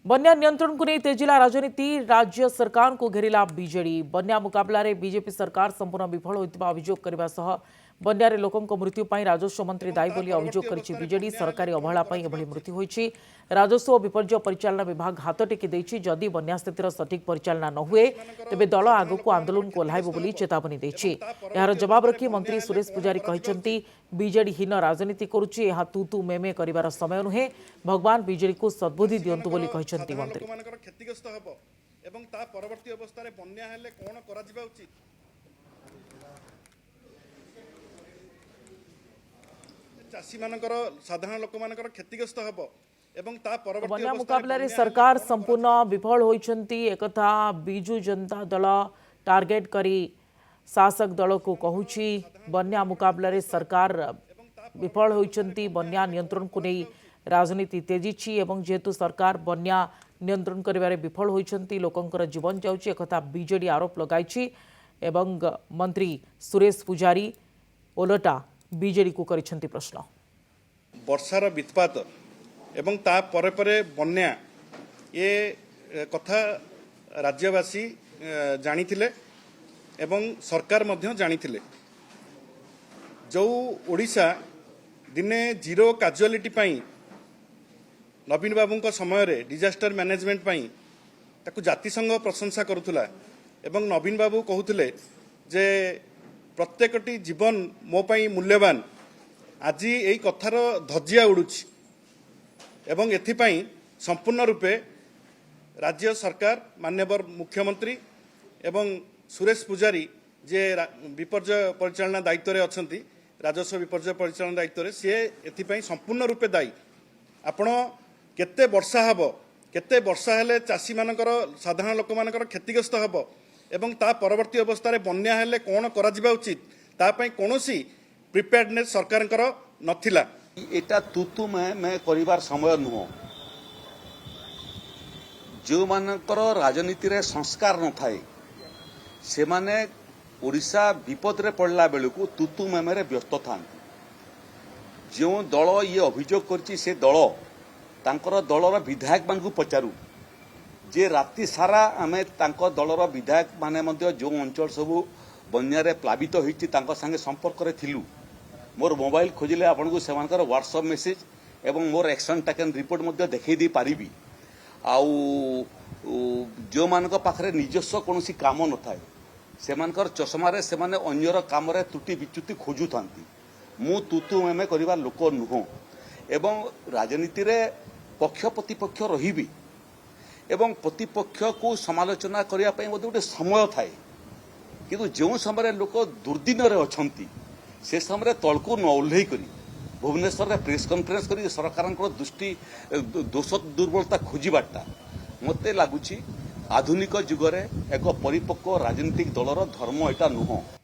बन्या नियंत्रण को नहीं तेजिला राजनीति राज्य सरकार को घेरिला बीजेडी बन्या मुकाबला रे बीजेपी सरकार संपूर्ण विफल होइतिबा अभियोग करबा सह बन्यारे लोकंक मृत्यु पई राजस्व मंत्री दायी बोली अभियोग करिछि बीजेडी सरकारी अवहेला पई एभली मृत्यु होइछि राजस्व और विपर्य परिचालना विभाग हाथ टेकी दैछि जदि बन्या स्थितिर सठिक परिचालना न हुए तेबे दल आगको आंदोलन को ओह्लाइबो बोली चेतावनी दैछि यार जवाब रखी मंत्री सुरेश पुजारी कहिसंती बीजेडी हीन राजनीति करुछि एहा तू तू मेमे करिवार समय नुहे भगवान बीजेडी को सद्बुद्धि दियंतु बोली कहिसंती मंत्री क्षतिग्रस्त हबो एवं ता परवर्ती अवस्था रे बन्या हेले कोन करा जिबा उचित चासी मानकर साधारण लोक मानकर क्षतिग्रस्त हबो एवं ता परवर्ती बन्या मुकाबला रे सरकार संपूर्ण विफल होइछंती एकथा बिजू जनता दल टार्गेट करी शासक दल को कहूछि बन्या मुकाबला रे सरकार विफल होइछंती बन्या नियंत्रण को नहीं राजनीति तेजीछि एवं जेतु सरकार बन्या नियंत्रण करिवारे विफल होइछंती लोकंकर जीवन जाउछि एकथा बीजेडी आरोप लगाइछि एवं मंत्री सुरेश पुजारी ओलटा बीजेडी को करिछंती प्रश्न वर्षार वित्पात एवं ता परे परे बन्या ये कथा राज्यवासी जानिथिले एवं सरकार मध्य जानिथिले जो ओडिशा दिने जीरो काजुआलिटी पाई नवीन बाबू समय रे डिजास्टर मैनेजमेंट पाई ताकु जातिसंघ प्रशंसा करुला एवं नवीन बाबू कहूले जे प्रत्येकटी जीवन मो पाई मूल्यवान आज यही कथार धज्जिया उड़ुछि एवं एथिपाई संपूर्ण रूपे राज्य सरकार माननीय मुख्यमंत्री एवं सुरेश पुजारी जे विपर्य परिचालना दायित्व अच्छा राजस्व विपर्य परिचालना दायित्व सी एथिपाई संपूर्ण रूपे दायी आपण केते वर्षा हबो केते वर्षा हेले चासी मानकर साधारण लोक मानकर क्षतिग्रस्त हबो एवं ता परवर्ती अवस्था रे बन्या हेले कोन करा जिबा उचित ता पई कोनोसी प्रिपेयर्डनेस सरकारकर नथिला एटा तुतु मैं करिवार समय नुह जो मानकर राजनीति रे संस्कार न थाए से माने ओडिशा विपद रे पड़ला बेलू तुतु मेमे रे व्यस्त था जो दल ये अभियोग करछि से दल तांकर दलर विधायक मान पचारू जे राति सारा आमे तांको दलर विधायक माने मध्य जो अंचल सबू बन्या प्लावित होइछि तांको संगे संपर्क रे थिलु मोर मोबाइल खोजिले आपन को सेमानकर व्हाट्सएप मेसेज एवं मोर एक्शन टेकन रिपोर्ट मध्य देखै दी पारिबी आउ जो मानक पाखरे निजस्व कोनोसी काम न थाए सेमानकर चश्मा रे सेमाने अन्यर काम रे त्रुटि विच्युति खोजु थांती मु तुतु मेमे करिवा लोक नुह एवं राजनीति रे पक्ष प्रतिपक्ष रहिबी एवं प्रतिपक्ष को समालोचना करिया पई मते गोटे समय थाए किंतु जो समय लोक दुर्दिन रे अछंती से समय तलको न ओल्लै करी भुवनेश्वर रे प्रेस कॉन्फ्रेंस करी सरकार दृष्टि दोष दुर्बलता खोजिबाटा मते लागुची आधुनिक जुगरे एक परिपक्व राजनीतिक दलर धर्म एटा नुह।